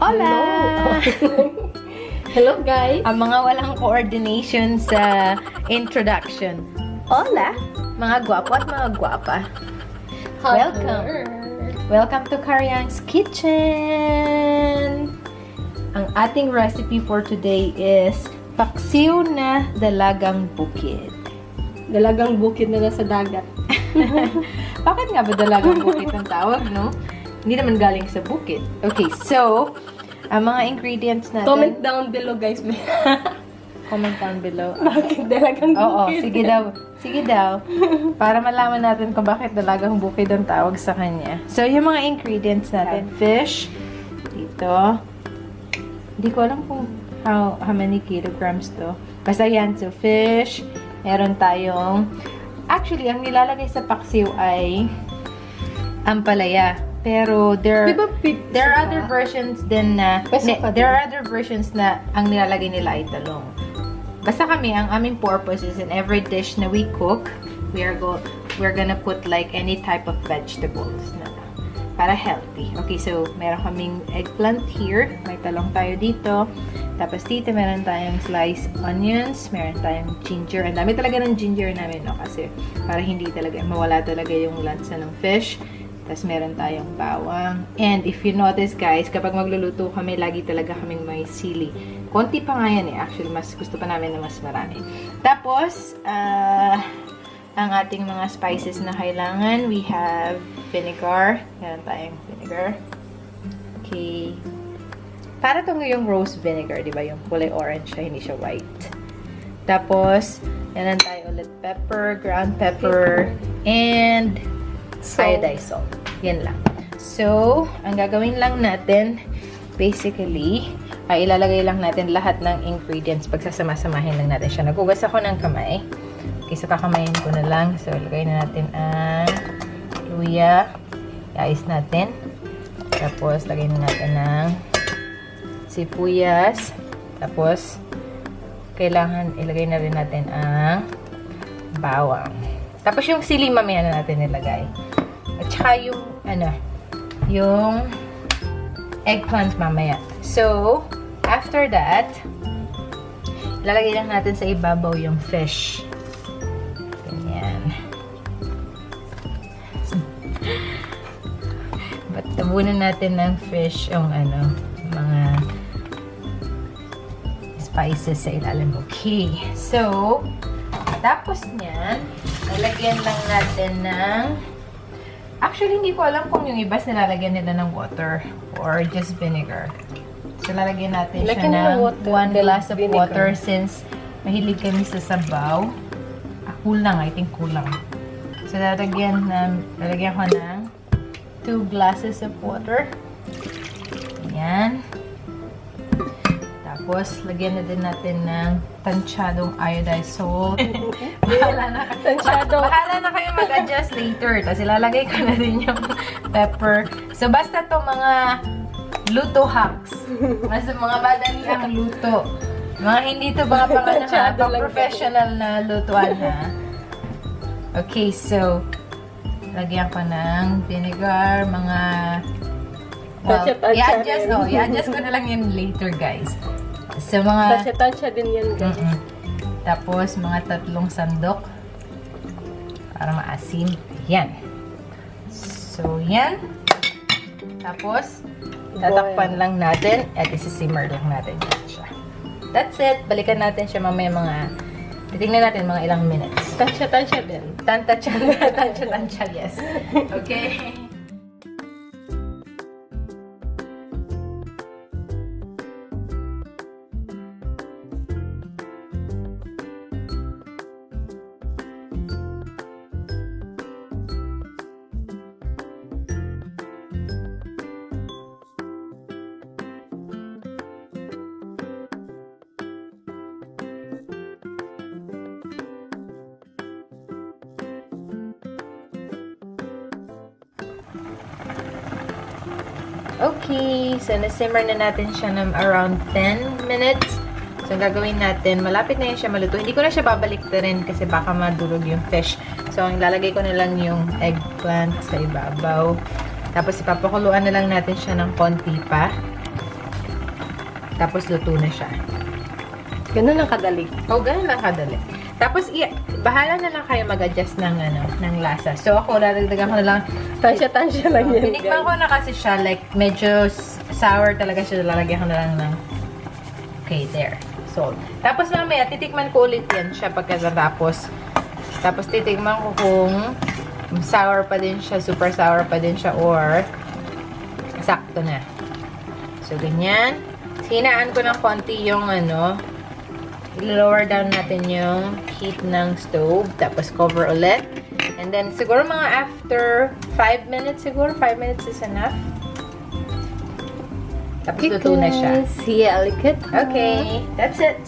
Hola! Hello guys! Ang mga walang coordination sa introduction. Hola! Mga gwapo at mga gwapa. Welcome! Welcome to Karyang's Kitchen! Ang ating recipe for today is paksiw na dalagang bukid. Dalagang bukid na nasa dagat. Bakit nga ba dalagang bukid ang tawag, no? Hindi naman galing sa bukid. Okay, so, ang mga ingredients natin... Comment down below, guys. Comment down below. Bakit dalagang bukid? Oo, sige daw. Sige daw. Para malaman natin kung bakit dalagang bukid ang tawag sa kanya. So, yung mga ingredients natin. Fish. Dito. Hindi ko alam kung how many kilograms to. Basta yan. So, fish. Meron tayong... Actually, ang nilalagay sa paksiw ay ampalaya. Pero there are other versions din na there are other versions na ang nilalagay nila ay talong. Basta kami, ang aming purpose is in every dish na we cook, we're gonna put like any type of vegetables na para healthy. Okay, so meron kaming eggplant here, may talong tayo dito. Tapos dito meron tayong sliced onions, meron tayong ginger. Ang dami talaga ng ginger namin, no? Kasi para hindi talaga mawala talaga yung lansa ng fish. Tapos meron tayong bawang. And if you notice guys, kapag magluluto kami, lagi talaga kaming may sili. Konti pa nga yan eh. Actually, mas gusto pa namin na mas marami. Tapos, ang ating mga spices na kailangan, we have vinegar. Meron tayong vinegar. Okay. Para itong yung rose vinegar, di ba? Yung kulay orange siya, hindi siya white. Tapos, meron tayo ulit pepper, ground pepper, and iodized salt. Yan lang. So, ang gagawin lang natin, basically, ay ilalagay lang natin lahat ng ingredients. Pagsasama-samahin lang natin siya. Nagugas ako ng kamay. Okay, so kakamayin ko na lang. So, ilagay na natin ang luya. I-ice natin. Tapos, lagay na natin ng sibuyas. Tapos, kailangan ilagay na rin natin ang bawang. Tapos yung sili mamaya na natin nilagay. At saka yung, yung eggplant mamaya. So, after that, ilalagay lang natin sa ibabaw yung fish. Ganyan. But tabunan natin ng fish yung mga spices sa ilalim. Okay. So, tapos niyan, lalagyan lang natin ng... Actually, hindi ko alam kung yung iba nilalagyan nila ng water or just vinegar. So, lalagyan natin siya ng 1 glass of water since mahilig kami sa sabaw. Kulang, I think kulang. So, lalagyan ko ng 2 glasses of water. Ayan. Tapos, lagyan na din natin ng tansyadong iodized salt. Bahala na kayo mag-adjust later. Tapos, ilalagay ko na din yung pepper. So, basta to mga luto hacks. Basta mga madali ang luto. Mga hindi to mga pang-professional na lutuan, ha? Okay, so, lagyan ko ng vinegar, mga... Well, i-adjust ko na lang yun later, guys. So, mga... Tansya din yan, guys. Tapos, mga 3 sandok. Para maasim. Yan. So, yan. Tapos, tatakpan lang natin at isi-simmer lang natin siya. That's it. Balikan natin siya mamaya mga... Titingnan natin mga ilang minutes. Tansya din. Tansya, yes. Okay. Okay, so na-simmer na natin siya ng around 10 minutes. So, ang gagawin natin, malapit na yun siya maluto. Hindi ko na siya babaliktarin kasi baka madurog yung fish. So, ang lalagay ko na lang yung eggplant sa ibabaw. Tapos, ipapakuluan na lang natin siya ng konti pa. Tapos luto na siya. Ganun ang kadali. Oh, ganun lang kadali. Tapos, bahala na lang kayo mag-adjust ng lasa. So, ako, lalagdagan ko na lang. Tansya-tansya lang yan, Tinikman ko na kasi siya, like, medyo sour talaga siya. Lalagyan ko na lang ng, okay, there. Salt. Tapos, mamaya, titikman ko ulit yan siya pagkatapos. Tapos, titikman ko kung sour pa din siya, super sour pa din siya, or sakto na. So, ganyan. Hinaan ko ng konti yung, i-lower down natin yung heat ng stove. Tapos, cover ulit. And then, siguro mga after 5 minutes siguro. 5 minutes is enough. Tapos, luto na siya. See ya, Alikit. Okay. That's it.